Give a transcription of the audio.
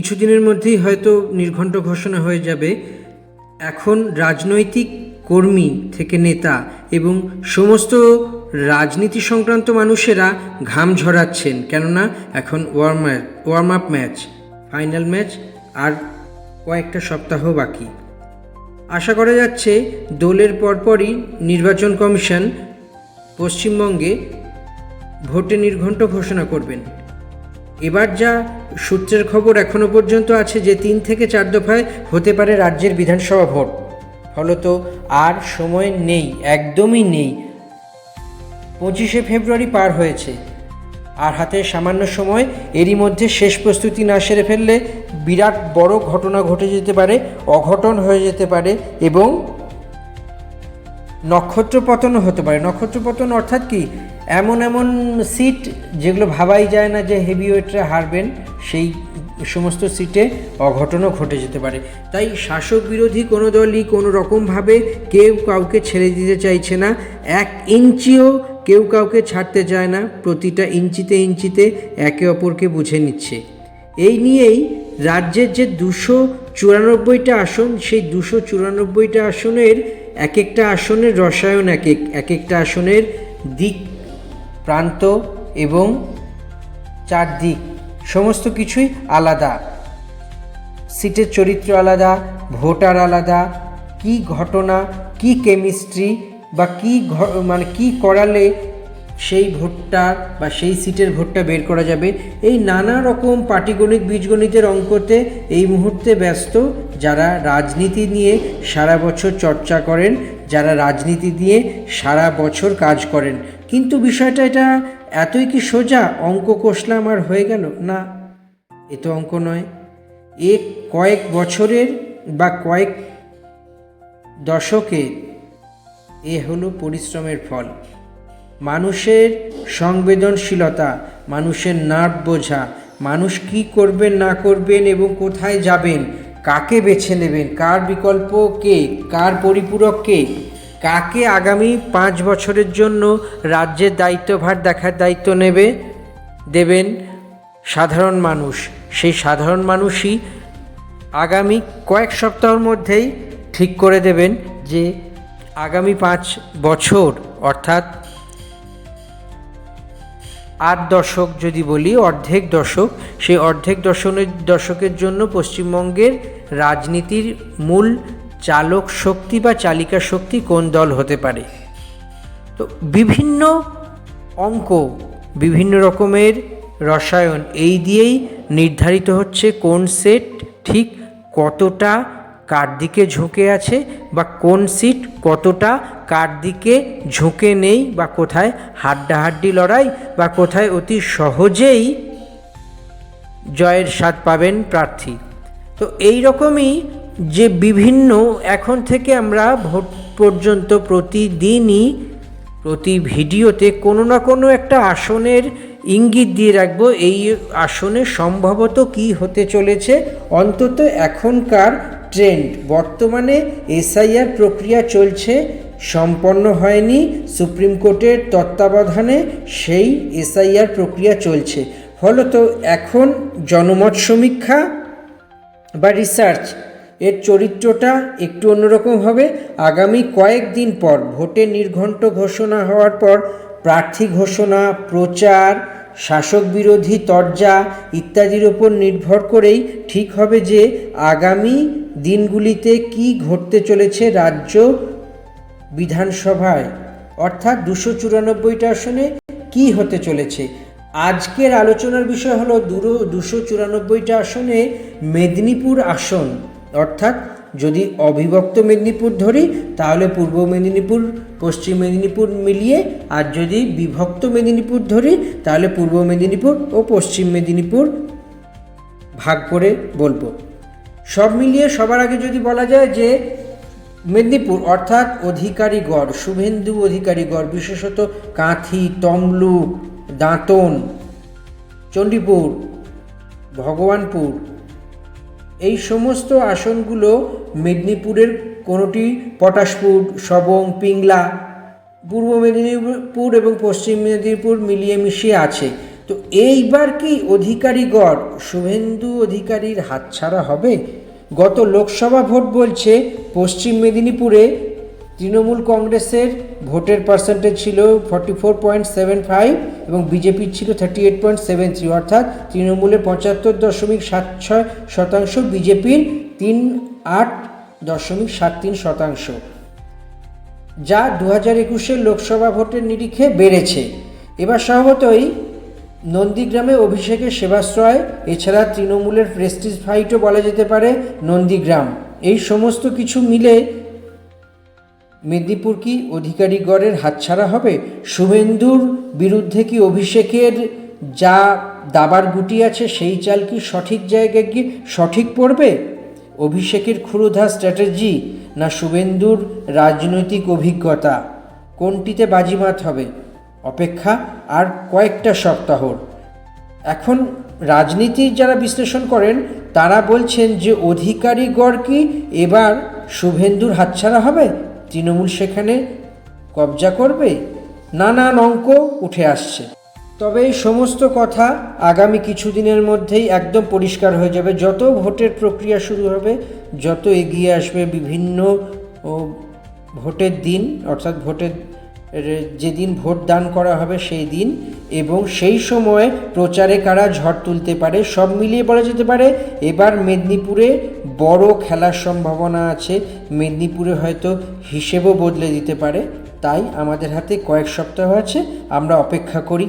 কিছুদিনের মধ্যেই হয়তো নির্ঘণ্ট ঘোষণা হয়ে যাবে। এখন রাজনৈতিক কর্মী থেকে নেতা এবং সমস্ত রাজনীতি সংক্রান্ত মানুষেরা ঘাম ঝরাচ্ছেন, কেননা এখন warm up match, final match আর কয়েকটা সপ্তাহ বাকি। আশা করা যাচ্ছে দোলের পরপরই নির্বাচন কমিশন পশ্চিমবঙ্গে ভোটে নির্ঘণ্ট ঘোষণা করবেন। এবার যা সূত্রের খবর এখনও পর্যন্ত আছে যে 3 থেকে 4 দফায় হতে পারে রাজ্যের বিধানসভা ভোট। ফলত আর সময় নেই, একদমই নেই। 25শে ফেব্রুয়ারি পার হয়েছে, আর হাতে সামান্য সময়। এরই মধ্যে শেষ প্রস্তুতি না সেরে ফেললে বিরাট বড় ঘটনা ঘটে যেতে পারে, অঘটন হয়ে যেতে পারে এবং নক্ষত্রপতনও হতে পারে। নক্ষত্রপতন অর্থাৎ কি, এমন এমন সিট যেগুলো ভাবাই যায় না যে হেভিওয়েটরা হারবেন, সেই সমস্ত সিটে অঘটনও ঘটে যেতে পারে। তাই শাসক বিরোধী কোনো দলই কোনো রকমভাবে কেউ কাউকে ছেড়ে দিতে চাইছে না, 1 ইঞ্চিও কেউ কাউকে ছাড়তে চায় না। প্রতিটা ইঞ্চিতে ইঞ্চিতে একে অপরকে বুঝে নিচ্ছে। এই নিয়েই রাজ্যের যে 294টা আসন, সেই 294টা আসনের এক একটা আসনের রসায়ন এক একটা আসনের দিক, প্রান্ত এবং চারদিক সমস্ত কিছুই আলাদা। সিটের চরিত্র আলাদা, ভোটার আলাদা, কি ঘটনা, কি কেমিস্ট্রি বা কি করালে সেই ভোটটা বা সেই সিটের ভোটটা বের করা যাবে, এই নানা রকম পাটিগণিত বীজগণিতের অঙ্কতে এই মুহূর্তে ব্যস্ত যারা রাজনীতি নিয়ে সারা বছর চর্চা করেন, যারা রাজনীতি দিয়ে সারা বছর কাজ করেন। কিন্তু বিষয়টা এটা এতই কি সোজা, অঙ্ক কষলাম আর হয়ে গেল? না, এ তো অঙ্ক নয়। এ কয়েক বছরের বা কয়েক দশকের এ হলো পরিশ্রমের ফল। মানুষের সংবেদনশীলতা, মানুষের নার্ভ বোঝা, মানুষ কি করবেন না করবেন এবং কোথায় যাবেন, কাকে বেছে নেবেন, কার বিকল্প কে, কার পরিপূরক কে, কাকে আগামী 5 বছরের জন্য রাজ্যের দায়িত্বভার দেখার দায়িত্ব দেবেন সাধারণ মানুষ। সেই সাধারণ মানুষই আগামী কয়েক সপ্তাহের মধ্যেই ঠিক করে দেবেন যে আগামী 5 বছর অর্থাৎ 8 দশক যদি বলি, অর্ধেক দশক, সেই অর্ধেক দশকের জন্য পশ্চিমবঙ্গের রাজনীতির মূল চালক শক্তি বা চালিকা শক্তি কোন দল হতে পারে। তো বিভিন্ন অঙ্ক, বিভিন্ন রকমের রসায়ন এই দিয়েই নির্ধারিত হচ্ছে কোন সেট ঠিক কতটা কার দিকে ঝুঁকে আছে বা কোন সিট কতটা কার দিকে ঝুঁকে নেই, বা কোথায় হাড্ডাহাড্ডি লড়াই বা কোথায় অতি সহজেই জয়ের স্বাদ পাবেন প্রার্থী। তো এই রকমই যে বিভিন্ন এখন থেকে আমরা ভোট পর্যন্ত প্রতিদিনই প্রতি ভিডিওতে কোনো না কোনো একটা আসনের ইঙ্গিত দিয়ে রাখবো, এই আসনে সম্ভবত কি হতে চলেছে। অন্তত এখনকার ট্রেন্ড, বর্তমানে এসআইআর প্রক্রিয়া চলছে, সম্পন্ন হয়নি, সুপ্রিম কোর্টের তত্ত্বাবধানে সেই এসআইআর প্রক্রিয়া চলছে। ফলত এখন জনমত সমীক্ষা বা রিসার্চ এর চরিত্রটা একটু অন্যরকম হবে। আগামী কয়েকদিন পর ভোটে নির্ঘণ্ট ঘোষণা হওয়ার পর প্রার্থী ঘোষণা, প্রচার, শাসক বিরোধী তরজা ইত্যাদির ওপর নির্ভর করেই ঠিক হবে যে আগামী দিনগুলিতে কি ঘটতে চলেছে রাজ্য বিধানসভায়, অর্থাৎ 294টা আসনে কি হতে চলেছে। আজকের আলোচনার বিষয় হলো 294টা আসনে মেদিনীপুর আসন, অর্থাৎ যদি অবিভক্ত মেদিনীপুর ধরি তাহলে পূর্ব মেদিনীপুর, পশ্চিম মেদিনীপুর মিলিয়ে, আর যদি বিভক্ত মেদিনীপুর ধরি তাহলে পূর্ব মেদিনীপুর ও পশ্চিম মেদিনীপুর ভাগ করে বলবো। সব মিলিয়ে সবার আগে যদি বলা যায় যে মেদিনীপুর অর্থাৎ অধিকারীগড়, শুভেন্দু অধিকারীগড়, বিশেষত কাঁথি, তমলুক, দাঁতন, চণ্ডীপুর, ভগবানপুর, এই সমস্ত আসনগুলো মেদিনীপুরের কোনোটি, পটাশপুর, সবং, পিংলা, পূর্ব মেদিনীপুর এবং পশ্চিম মেদিনীপুর মিলিয়ে মিশিয়ে আছে। তো তো এইবার কি অধিকারীগড় শুভেন্দু অধিকারীর হাতছাড়া হবে? গত লোকসভা ভোট বলছে পশ্চিম মেদিনীপুরে তৃণমূল কংগ্রেসের ভোটের পার্সেন্টেজ ছিল 44.75 এবং বিজেপির ছিল 38.73, অর্থাৎ তৃণমূলের 75.76%, বিজেপির 38.73%, যা 2021 লোকসভা ভোটের নিরিখে বেড়েছে। এবার স্বভাবতই নন্দীগ্রামে অভিষেকের সেবাশ্রয়, এছাড়া তৃণমূলের প্রেস্টিজ ফাইটও বলা যেতে পারে নন্দীগ্রাম, এই সমস্ত কিছু মিলে মেদিনীপুর কি অধিকারীগড়ের হাতছাড়া হবে? শুভেন্দুর বিরুদ্ধে কি অভিষেকের যা দাবার গুটি আছে সেই চাল কি সঠিক জায়গায় গিয়ে সঠিক পড়বে? অভিষেকের ক্ষুরুধা স্ট্র্যাটেজি না শুভেন্দুর রাজনৈতিক অভিজ্ঞতা, কোনটিতে বাজিমাত হবে? অপেক্ষা আর কয়েকটা সপ্তাহর। এখন রাজনীতির যারা বিশ্লেষণ করেন তারা বলছেন যে অধিকারীগড় কি এবার শুভেন্দুর হাতছাড়া হবে? তৃণমূল সেখানে কবজা করবে? নানান অঙ্ক উঠে আসছে। তবে এই সমস্ত কথা আগামী কিছুদিনের মধ্যেই একদম পরিষ্কার হয়ে যাবে। যত ভোটের প্রক্রিয়া শুরু হবে, যত এগিয়ে আসবে বিভিন্ন ভোটের দিন, অর্থাৎ ভোটের যেদিন ভোট দান করা হবে সেই দিন, এবং সেই সময়ে প্রচারে কারা ঝড় তুলতে পারে, সব মিলিয়ে বলা যেতে পারে এবার মেদিনীপুরে বড় খেলার সম্ভাবনা আছে। মেদিনীপুরে হয়তো হিসেবও বদলে দিতে পারে। তাই আমাদের হাতে কয়েক সপ্তাহ আছে, আমরা অপেক্ষা করি।